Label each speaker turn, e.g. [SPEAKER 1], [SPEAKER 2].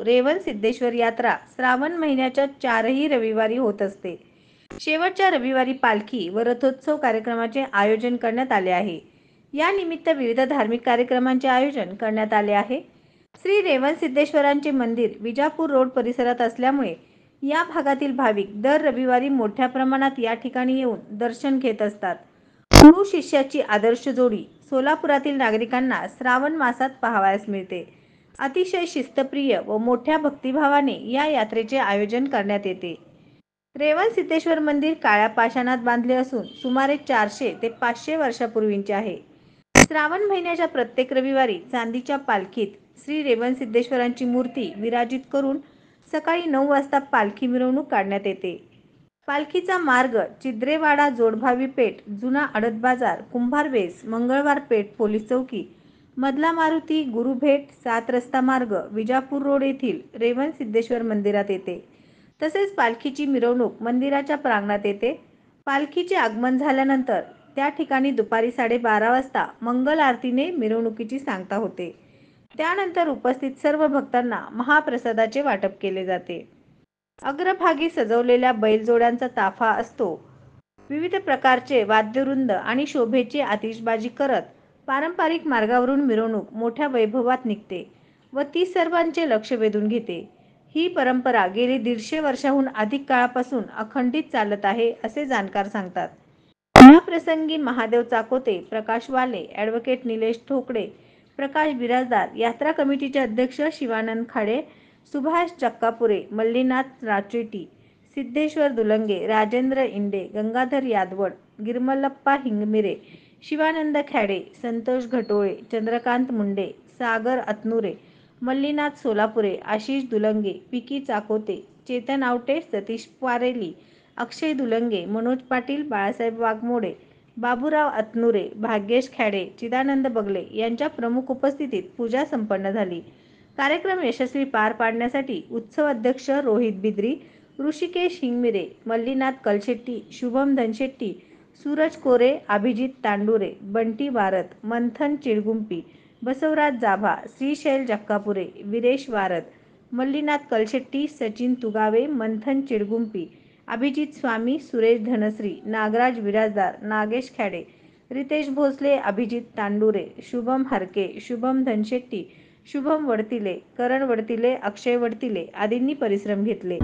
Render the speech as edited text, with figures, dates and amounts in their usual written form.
[SPEAKER 1] रेवण सिद्धेश्वर यात्रा श्रावण महिन्याच्या 4ही रविवारी होत असते. शेवटच्या रविवारी पालखी व रथोत्सव कार्यक्रमाचे आयोजन करण्यात आले आहे. या निमित्त विविध धार्मिक कार्यक्रमांचे आयोजन करण्यात आले आहे. श्री रेवण सिद्धेश्वरांचे मंदिर विजापूर रोड परिसरात असल्यामुळे या भागातील भाविक दर रविवारी मोठ्या प्रमाणात या ठिकाणी येऊन दर्शन घेत असतात. गुरु शिष्याची आदर्श जोडी सोलापुरातील नागरिकांना श्रावण मासात पाहावयास मिळते. अतिशय शिस्तप्रिय व मोठ्या भक्तिभावाने या यात्रेचे आयोजन करण्यात येते. रेवण सिद्धेश्वर मंदिर काळ्या पाषाणात बांधले असून सुमारे 400 ते 500 वर्षापूर्वीचे आहे. श्रावण महिन्याच्या प्रत्येक रविवारी चांदीच्या पालखीत श्री रेवण सिद्धेश्वरांची मूर्ती विराजित करून सकाळी 9 वाजता पालखी मिरवणूक काढण्यात येते. पालखीचा मार्ग चिद्रेवाडा, जोडभावी पेठ, जुना आडत बाजार, कुंभार वेस, मंगळवार पेठ पोलीस चौकी, मधला मारुती, गुरुभेट, 7 रस्ता मार्ग विजापूर रोड येथील रेवण सिद्धेश्वर मंदिरात येते. तसेच पालखीची मिरवणूक मंदिराच्या प्रांगणात येते. पालखीचे आगमन झाल्यानंतर त्या ठिकाणी दुपारी 12:30 वाजता मंगल आरतीने मिरवणुकीची सांगता होते. त्यानंतर उपस्थित सर्व भक्तांना महाप्रसादाचे वाटप केले जाते. अग्रभागी सजवलेल्या बैलजोड्यांचा ताफा असतो. विविध प्रकारचे वाद्यवृंद आणि शोभेची आतिषबाजी करत पारंपरिक मार्गावरून मिरवणूक मोठ्या वैभवात निघते व ती सर्वांचे लक्ष वेधून घेते. ही परंपरा गेली 150 वर्षांहून अधिक काळापासून अखंडित चालत आहे असे जाणकार सांगतात. या प्रसंगी महादेव चाकोते, प्रकाश वाले, ॲडव्होकेट निलेश ठोकळे, प्रकाश बिराजदार, यात्रा कमिटीचे अध्यक्ष शिवानंद खाडे, सुभाष चक्कापुरे, मल्लीनाथ राचेटी, सिद्धेश्वर दुलंगे, राजेंद्र इंडे, गंगाधर यादवड, गिरमल्लप्पा हिंगमिरे, शिवानंद खॅडे, संतोष घटोळे, चंद्रकांत मुंडे, सागर अतनुरे, मल्लीनाथ सोलापुरे, आशिष दुलंगे, पिकी चाकोते, चेतन आवटे, सतीश पारेली, अक्षय दुलंगे, मनोज पाटील, बाळासाहेब वाघमोडे, बाबूराव अतनुरे, भाग्येश खॅडे, चिदानंद बगले यांच्या प्रमुख उपस्थितीत पूजा संपन्न झाली. कार्यक्रम यशस्वी पार पाडण्यासाठी उत्सव अध्यक्ष रोहित बिद्री, ऋषिकेश हिंगमिरे, मल्लीनाथ कलशेट्टी, शुभम धनशेट्टी, सूरज कोरे, अभिजित तांडुरे, बंटी वारत, मंथन चिडगुंपी, बसवराज जाभा, श्रीशैल जक्कापुरे, विरेश वारत, मल्लीनाथ कलशेट्टी, सचिन तुगावे, मंथन चिडगुंपी, अभिजित स्वामी, सुरेश धनश्री, नागराज बिराजदार, नागेश खॅडे, रितेश भोसले, अभिजित तांडुरे, शुभम हरके, शुभम धनशेट्टी, शुभम वडतिले, करण वडतिले, अक्षय वडतिले आदींनी परिश्रम घेतले.